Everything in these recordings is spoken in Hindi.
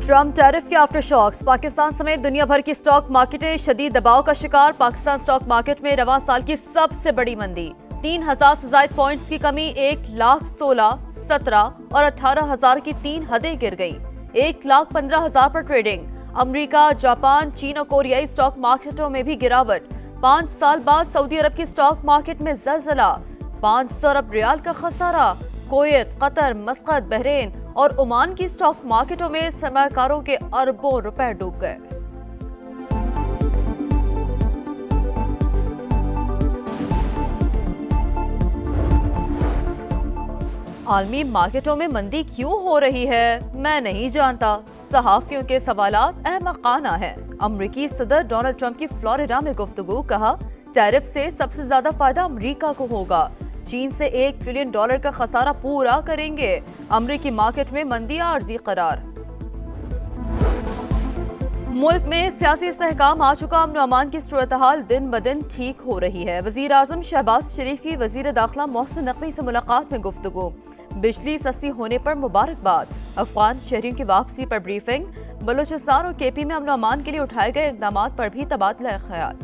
ट्रम्प टैरिफ के आफ्टर शॉक्स, पाकिस्तान समेत दुनिया भर की स्टॉक मार्केटें शदीद दबाव का शिकार। पाकिस्तान स्टॉक मार्केट में रवां साल की सबसे बड़ी मंदी, 3000 से ज्यादा पॉइंट्स की कमी, 1,16,000, 17 और 18,000 की 3 हदें गिर गई। 1,15,000 पर ट्रेडिंग। अमेरिका, जापान, चीन और कोरियाई स्टॉक मार्केटों में भी गिरावट। 5 साल बाद सऊदी अरब की स्टॉक मार्केट में जलजला, 500 अरब रियाल का खसारा। कुवैत, कतर, मस्कत, बहरीन और ओमान की स्टॉक मार्केटों में सरमायाकारों के अरबों रुपए डूब गए। आलमी मार्केटों में मंदी क्यों हो रही है, मैं नहीं जानता। सहाफियों के सवालात अहमकाना है। अमरीकी सदर डोनाल्ड ट्रंप की फ्लोरिडा में गुफ्तगू, कहा टैरिफ से सबसे ज्यादा फायदा अमरीका को होगा। चीन से $1 ट्रिलियन का खसारा पूरा करेंगे। अमरीकी मार्केट में मंदी आर्जी करार। मुल्क में सियासी इस्तेहकाम आ चुका, अमन अमान की सूरत हाल दिन ब दिन ठीक हो रही है। वजीर आजम शहबाज शरीफ की वजीर दाखिला मोहसिन नकवी से मुलाकात में गुफ्तगू। बिजली सस्ती होने पर मुबारकबाद। अफगान शहरियों की वापसी पर ब्रीफिंग। बलूचिस्तान और केपी में अमन अमान के लिए उठाए गए इकदाम पर भी तबादला ख्याल।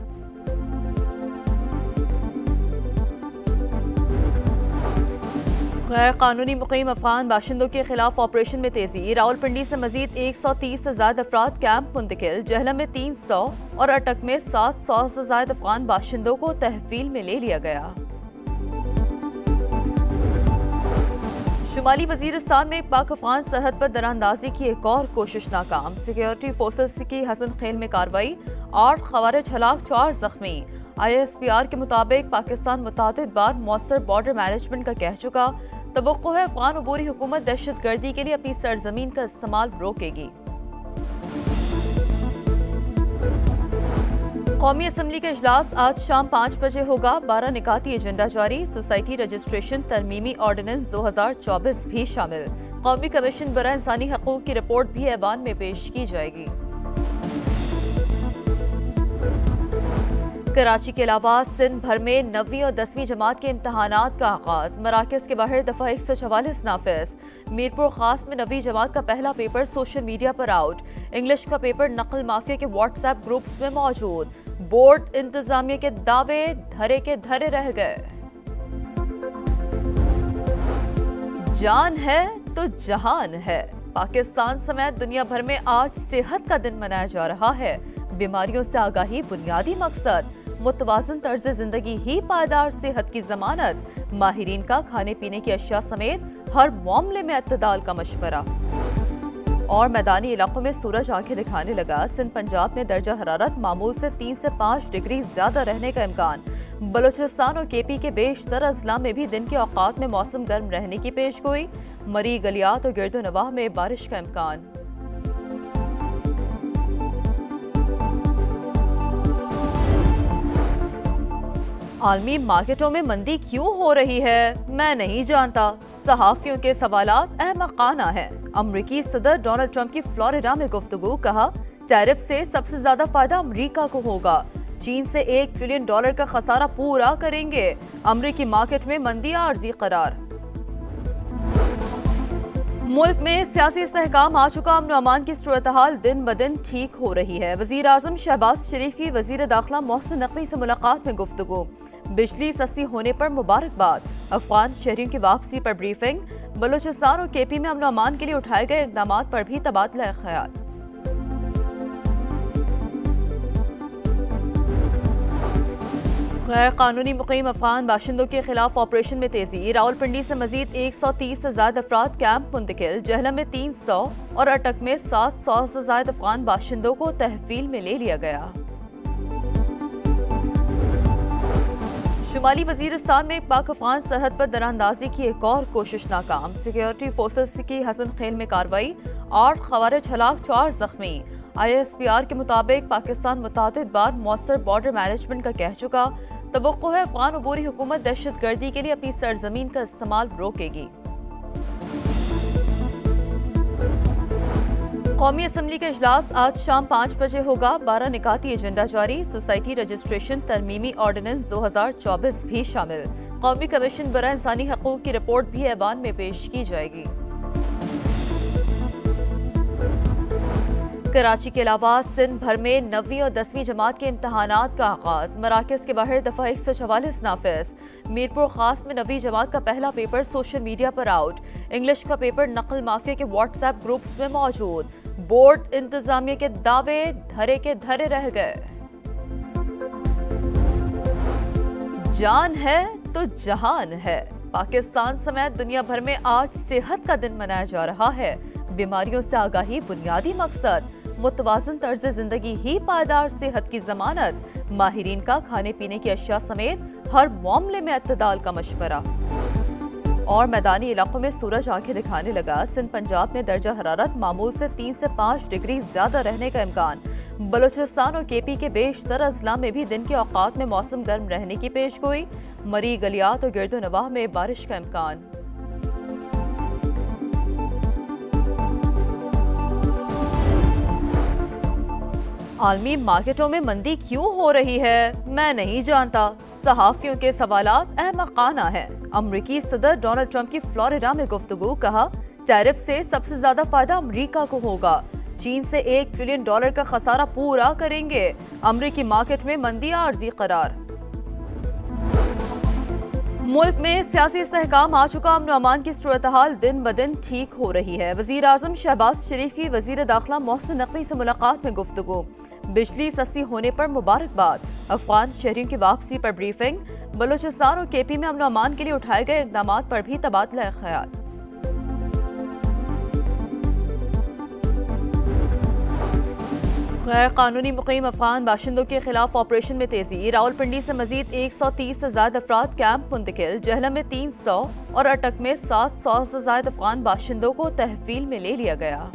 गैर कानूनी मुकीम अफगान बाशिंदों के खिलाफ ऑपरेशन में तेजी। रावलपिंडी से मजीद 130 से ज्यादा अफराद कैंप मुंतकिल। जहलम में 300 और अटक में 700 से ज्यादा अफगान बाशिंदों को तहवील में ले लिया गया। शुमाली वजीरिस्तान में पाक अफगान सरहद पर दरारंदाजी की एक और कोशिश नाकाम। सिक्योरिटी फोर्सेस की हसन खेल में कार्रवाई, 8 खवारिज हलाक, 4 जख्मी। ISPR के मुताबिक पाकिस्तान मुतादिद बार मौसर बॉर्डर मैनेजमेंट का कह चुका, तवक्को है अफगान अबूरी हुकूमत दहशत गर्दी के लिए अपनी सरजमीन का इस्तेमाल रोकेगी। कौमी असम्बली का इजलास आज शाम 5 बजे होगा। 12 निकाती एजेंडा जारी। सोसाइटी रजिस्ट्रेशन तरमीमी ऑर्डिनेंस 2024 भी शामिल। कौमी कमीशन बराए इंसानी हकूक की रिपोर्ट भी ऐवान में पेश की जाएगी। कराची के अलावा सिंध भर में 9वीं और 10वीं जमात के इम्तहानात का आगाज। मराकज़ के बाहर दफ़ा 144 नाफिज। मीरपुर खास में 9वीं जमात का पहला पेपर सोशल मीडिया पर आउट। इंग्लिश का पेपर नकल माफिया के व्हाट्सएप ग्रुप्स में मौजूद। बोर्ड इंतजामिया के दावे धरे के धरे रह गए। जान है तो जहान है। पाकिस्तान समेत दुनिया भर में आज सेहत का दिन मनाया जा रहा है। बीमारियों से आगाही बुनियादी मकसद, मुतवाज़न तर्ज जिंदगी ही पायदार सेहत की जमानत। माहिरीन का खाने पीने की अशिया समेत हर मामले में इत्तदाल का मशवरा। और मैदानी इलाकों में सूरज आंखें दिखाने लगा। सिंध पंजाब में दर्जा हरारत मामूल से 3 से 5 डिग्री ज्यादा रहने का इम्कान। बलूचिस्तान और केपी के बेशतर अजला में भी दिन के औकात में मौसम गर्म रहने की पेशगोई। मरी, गलियात और गिरदो नवाह में बारिश का इम्कान। आलमी मार्केटों में मंदी क्यों हो रही है, मैं नहीं जानता। सहाफियों के सवालात अहमकाना है। अमरीकी सदर डोनाल्ड ट्रंप की फ्लोरिडा में गुफ्तगू, कहा टैरिफ से सबसे ज्यादा फायदा अमरीका को होगा। चीन से $1 ट्रिलियन का खसारा पूरा करेंगे। अमरीकी मार्केट में मंदी आर्जी करार। मुल्क में सियासी इस्तेहकाम आ चुका, अमन अमान की सूरत हाल दिन ब दिन ठीक हो रही है। वजीर आजम शहबाज शरीफ की वजीर दाखिला मोहसिन नकवी से मुलाकात में गुफ्तगू। बिजली सस्ती होने पर मुबारकबाद। अफगान शहरियों की वापसी पर ब्रीफिंग। बलूचिस्तान और केपी में अमन अमान के लिए उठाए गए इकदाम पर भी तबादला ख्याल। गैर कानूनी मुकीम अफगान बाशिंदों के खिलाफ ऑपरेशन में तेजी। रावलपिंडी से मजीद 130 से ज्यादा अफराद कैंप मुंतकिल। जहलम में 300 और अटक में 700 से ज्यादा अफगान बाशिंदों को तहवील में ले लिया गया। शुमाली वजीरिस्तान में पाक अफगान सरहद पर दरारंदाजी की एक और कोशिश नाकाम। सिक्योरिटी फोर्सेस की हसन खेल में कार्रवाई, 8 खवारिज हलाक, 4 जख्मी। ISPR के मुताबिक पाकिस्तान मुतादिद बार मौसर बॉर्डर मैनेजमेंट का कह चुका, तवक्को है अफगान अबूरी हुकूमत दहशत गर्दी के लिए अपनी सरजमीन का इस्तेमाल रोकेगी। कौमी असम्बली का इजलास आज शाम 5 बजे होगा। 12 निकाती एजेंडा जारी। सोसाइटी रजिस्ट्रेशन तरमीमी ऑर्डिनेंस 2024 भी शामिल। कौमी कमीशन बराए इंसानी हकूक की रिपोर्ट भी ऐवान में पेश की जाएगी। कराची के अलावा सिंध भर में 9वीं और 10वीं जमात के इम्तहानात का आगाज। मराकज के बाहर दफा 144 नाफिज। मीरपुर खास में 9वीं जमात का पहला पेपर सोशल मीडिया पर आउट। इंग्लिश का पेपर नकल माफिया के व्हाट्सएप ग्रुप्स में मौजूद। बोर्ड इंतजामिया के दावे धरे के धरे रह गए। जान है तो जहान है। पाकिस्तान समेत दुनिया भर में आज सेहत का दिन मनाया जा रहा है। बीमारियों से आगाही बुनियादी मकसद, मुतवाज़न तर्ज जिंदगी ही पायदार सेहत की जमानत। माहिरीन का खाने पीने की अशिया समेत हर मामले में इत्तदाल का मशवरा। और मैदानी इलाकों में सूरज आंखें दिखाने लगा। सिंध पंजाब में दर्जा हरारत मामूल से 3 से 5 डिग्री ज्यादा रहने का इम्कान। बलूचिस्तान और केपी के बेशतर अजला में भी दिन के औकात में मौसम गर्म रहने की पेशगोई। मरी गलियात और गिरदो नवाह में बारिश का इम्कान। आलमी मार्केटों में मंदी क्यों हो रही है, मैं नहीं जानता। सहाफियों के सवालात अहमकाना है। अमरीकी सदर डोनाल्ड ट्रंप की फ्लोरिडा में गुफ्तगू। कहा, टैरिफ से सबसे ज्यादा फायदा अमरीका को होगा। चीन से $1 ट्रिलियन का खसारा पूरा करेंगे। अमरीकी मार्केट में मंदी आर्जी करार। मुल्क में सियासी इस्तेहकाम आ चुका। अमन अमान की सूरत हाल दिन ब दिन ठीक हो रही है। वजीर आजम शहबाज शरीफ की वजीर दाखिला मोहसिन नकवी से मुलाकात में गुफ्तगू। बिजली सस्ती होने पर मुबारकबाद। अफगान शहरियों की वापसी पर ब्रीफिंग। बलूचिस्तान और केपी में अमन अमान के लिए उठाए गए इकदाम पर भी तबादला ख्याल। गैर कानूनी मुकीम अफगान बाशिंदों के खिलाफ ऑपरेशन में तेजी। रावलपिंडी से मजीद 130 से ज्यादा अफराद कैंप मुंतकिल। जहलम में 300 और अटक में 700 से ज्यादा अफगान बाशिंदों को तहवील में ले लिया गया।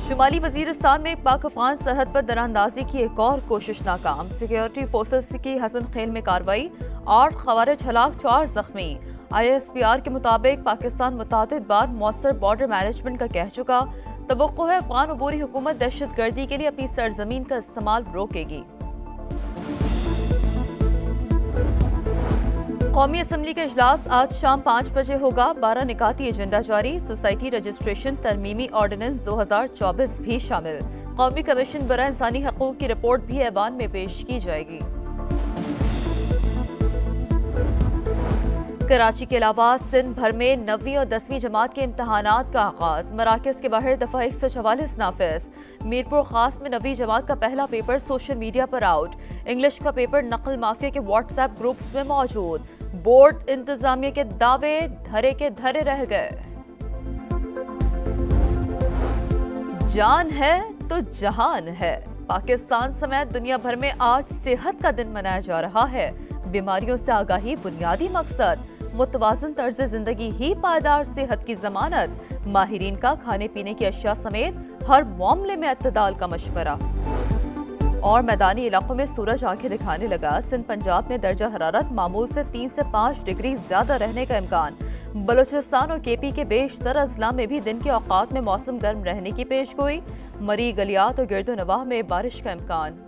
शुमाली वजीरिस्तान में पाक अफगान सरहद पर दरारंदाजी की एक और कोशिश नाकाम। सिक्योरिटी फोर्सेस की हसन खेल में कार्रवाई। 8 खवारिज हलाक, 4 जख्मी। ISPR के मुताबिक पाकिस्तान मुतादिद बार मौसर बॉर्डर मैनेजमेंट का कह चुका। तवक्को है अफगान अबूरी हुकूमत दहशत गर्दी के लिए अपनी सरजमीन का इस्तेमाल रोकेगी। कौमी असम्बली का इजलास आज शाम 5 बजे होगा। 12 निकाती एजेंडा जारी। सोसाइटी रजिस्ट्रेशन तरमीमी ऑर्डिनेंस 2024 भी शामिल। कौमी कमीशन बराए इंसानी हकूक की रिपोर्ट भी ऐवान में पेश की जाएगी। कराची के अलावा सिंध भर में 9वीं और 10वीं जमात के इम्तहानात का आगाज। मराकज के बाहर दफा 144 नाफिज। मीरपुर खास में 9वीं जमात का पहला पेपर सोशल मीडिया पर आउट। इंग्लिश का पेपर नकल माफिया के व्हाट्सएप ग्रुप्स में मौजूद। बोर्ड इंतजामिया के दावे धरे के धरे रह गए। जान है तो जहान है। पाकिस्तान समेत दुनिया भर में आज सेहत का दिन मनाया जा रहा है। बीमारियों से आगाही बुनियादी मकसद, मुतवाज़न तर्ज जिंदगी ही पायदार सेहत की जमानत। माहिरीन का खाने पीने की अशिया समेत हर मामले में इत्तदाल का मशवरा। और मैदानी इलाकों में सूरज आंखें दिखाने लगा। सिंध पंजाब में दर्जा हरारत मामूल से 3 से 5 डिग्री ज्यादा रहने का इम्कान। बलूचिस्तान और केपी के बेशतर अजला में भी दिन के औकात में मौसम गर्म रहने की पेशगोई। मरी गलियात और गिरदो नवाह में बारिश का इम्कान।